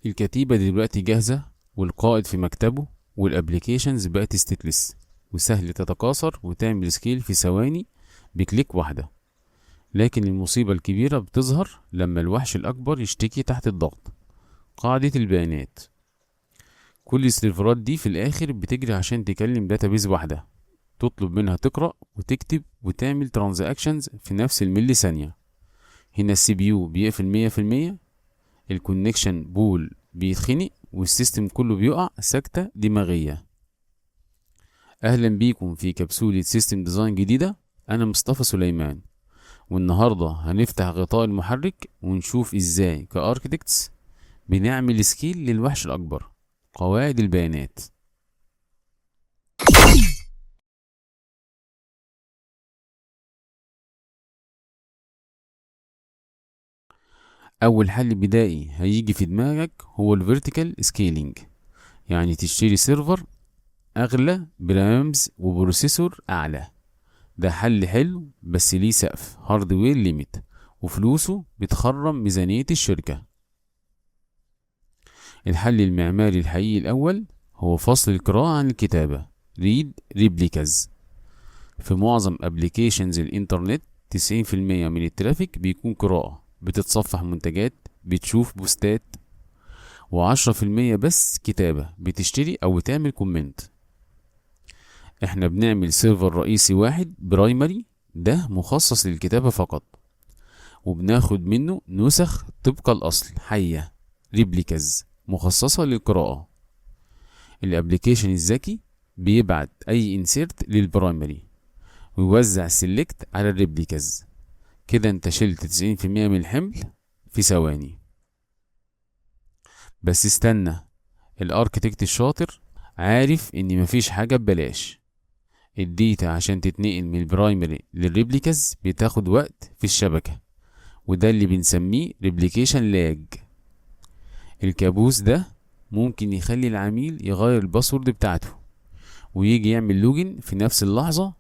الكتيبة دلوقتي جاهزة، والقائد في مكتبه، والابليكيشنز بقت ستيتلس وسهل تتكاثر وتعمل سكيل في ثواني بكليك واحدة. لكن المصيبة الكبيرة بتظهر لما الوحش الأكبر يشتكي تحت الضغط: قاعدة البيانات. كل السيرفرات دي في الآخر بتجري عشان تكلم داتابيز واحدة، تطلب منها تقرأ وتكتب وتعمل ترانزاكشنز في نفس الملي ثانية. هنا السي بي يو بيقفل 100%، الكونكشن بول بيتخنق، والسيستم كله بيقع سكتة دماغية. أهلا بيكم في كبسولة سيستم ديزاين جديدة. أنا مصطفى سليمان، والنهاردة هنفتح غطاء المحرك ونشوف ازاي كاركتكتس بنعمل سكيل للوحش الأكبر: قواعد البيانات. أول حل بدائي هيجي في دماغك هو الفيرتيكال سكيلينج، يعني تشتري سيرفر أغلى برامز وبروسيسور أعلى. ده حل حلو بس ليه سقف هاردوير ليميت، وفلوسه بتخرم ميزانية الشركة. الحل المعماري الحقيقي الأول هو فصل القراءة عن الكتابة: ريد ريبليكاز. في معظم ابليكيشنز الانترنت 90% من الترافيك بيكون قراءة، بتتصفح منتجات، بتشوف بوستات، و10% بس كتابة، بتشتري او بتعمل كومنت. احنا بنعمل سيرفر رئيسي واحد برايمري، ده مخصص للكتابة فقط، وبناخد منه نسخ طبق الأصل حية ريبليكاز مخصصة للقراءة. الابليكيشن الذكي بيبعت اي انسيرت للبرايمري ويوزع سيلكت على الريبليكاز. كده انت شلت 90% من الحمل في ثواني. بس استنى، الاركتكت الشاطر عارف ان مفيش حاجة ببلاش. الديتا عشان تتنقل من البرايمري للريبليكاز بتاخد وقت في الشبكة، وده اللي بنسميه ريبليكيشن لاج. الكابوس ده ممكن يخلي العميل يغير الباسورد بتاعته ويجي يعمل لوجن في نفس اللحظة،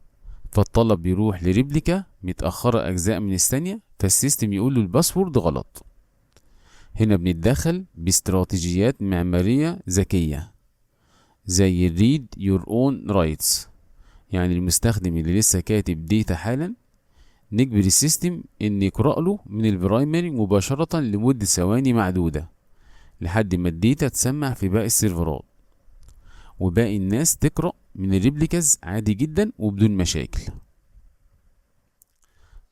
فالطلب بيروح لريبليكا متأخرة أجزاء من الثانية، فالسيستم يقول له الباسورد غلط. هنا بنتدخل باستراتيجيات معمارية ذكية زي read your own rights، يعني المستخدم اللي لسه كاتب ديتا حالا نجبر السيستم ان يقرأ له من البرايمري مباشرة لمدة ثواني معدودة لحد ما الديتا تسمع في باقي السيرفرات، وباقي الناس تقرأ من الريبليكاز عادي جدا وبدون مشاكل.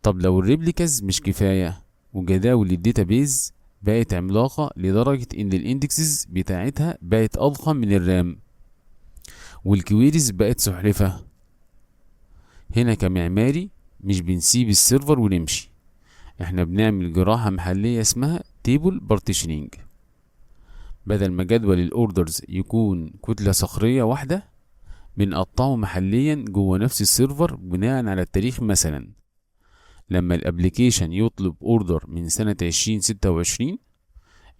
طب لو الريبليكاز مش كفاية وجداول الداتابيز بقت عملاقة لدرجة ان الاندكسز بتاعتها بقت اضخم من الرام والكويريز بقت سحلفة، هنا كمعماري مش بنسيب السيرفر ونمشي، احنا بنعمل جراحة محلية اسمها تيبل بارتيشنينج. بدل ما جدول الاوردرز يكون كتلة صخرية واحدة، بنقطعه محليا جوه نفس السيرفر بناء على التاريخ. مثلا لما الابليكيشن يطلب اوردر من سنة 2026،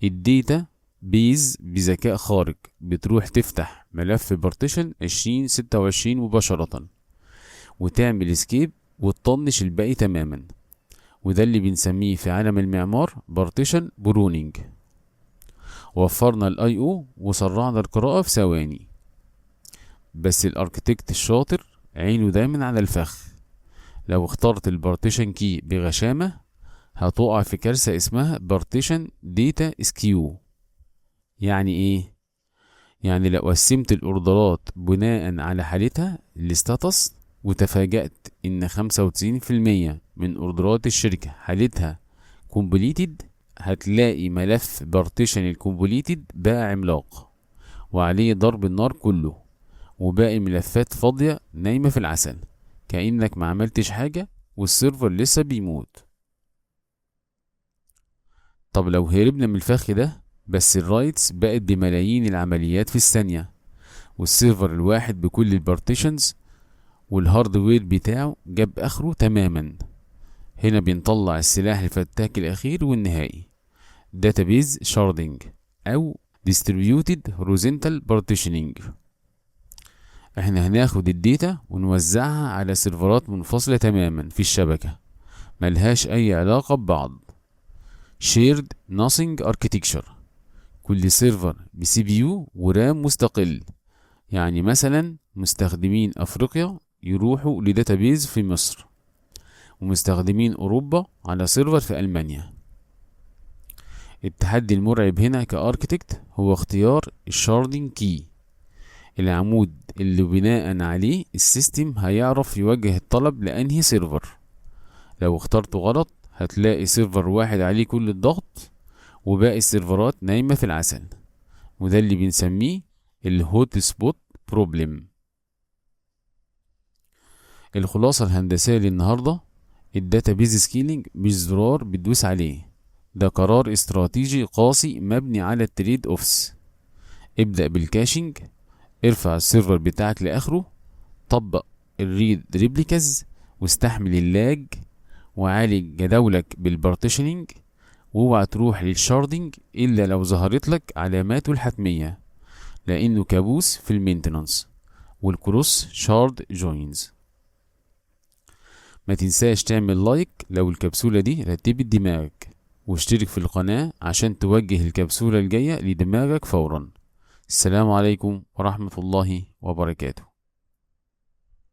الداتا بيز بذكاء خارق بتروح تفتح ملف بارتيشن 2026 مباشرة وتعمل اسكيب وتطنش الباقي تماما، وده اللي بنسميه في عالم المعمار بارتيشن برونينج. وفرنا الاي او وسرعنا القراءة في ثواني. بس الاركتكت الشاطر عينه دايما على الفخ، لو اخترت البارتيشن كي بغشامة هتقع في كارثة اسمها بارتيشن داتا سكيو. يعني ايه؟ يعني لو قسمت الاوردرات بناء على حالتها الستاتس وتفاجأت ان 95% من اوردرات الشركة حالتها كومبليتد، هتلاقي ملف بارتيشن الكومبليتد بقى عملاق وعليه ضرب النار كله، وباقي ملفات فاضية نايمة في العسل كأنك ما عملتش حاجة والسيرفر لسه بيموت. طب لو هربنا من الفخ ده بس الرايتس بقت بملايين العمليات في الثانية، والسيرفر الواحد بكل البارتيشنز والهاردوير بتاعه جاب اخره تماما، هنا بنطلع السلاح الفتاك الاخير والنهائي: database sharding او distributed horizontal partitioning. احنا هناخد الداتا ونوزعها على سيرفرات منفصلة تماما في الشبكة ملهاش اي علاقة ببعض. shared nothing architecture. كل سيرفر بسي بي يو ورام مستقل. يعني مثلا مستخدمين افريقيا يروحوا لداتابيز في مصر، ومستخدمين اوروبا على سيرفر في المانيا. التحدي المرعب هنا كاركتكت هو اختيار الشاردنج كي، العمود اللي بناء عليه السيستم هيعرف يوجه الطلب لأنهي سيرفر. لو اخترته غلط هتلاقي سيرفر واحد عليه كل الضغط وباقي السيرفرات نايمة في العسل، وده اللي بنسميه الهوت سبوت بروبلم. الخلاصة الهندسية للنهاردة، الداتابيز سكيلينج مش زرار بتدوس عليه، ده قرار استراتيجي قاسي مبني على التريد اوفس. ابدأ بالكاشنج، ارفع السيرفر بتاعك لآخره، طبق الريد ريبليكاز واستحمل اللاج، وعالج جداولك بالبارتيشنينج، واوعى تروح للشاردنج الا لو ظهرت لك علاماته الحتمية، لانه كابوس في المينتنانس والكروس شارد جوينز. ما تنساش تعمل لايك لو الكبسولة دي رتبت دماغك، واشترك في القناة عشان توجه الكبسولة الجاية لدماغك فورا. السلام عليكم ورحمة الله وبركاته.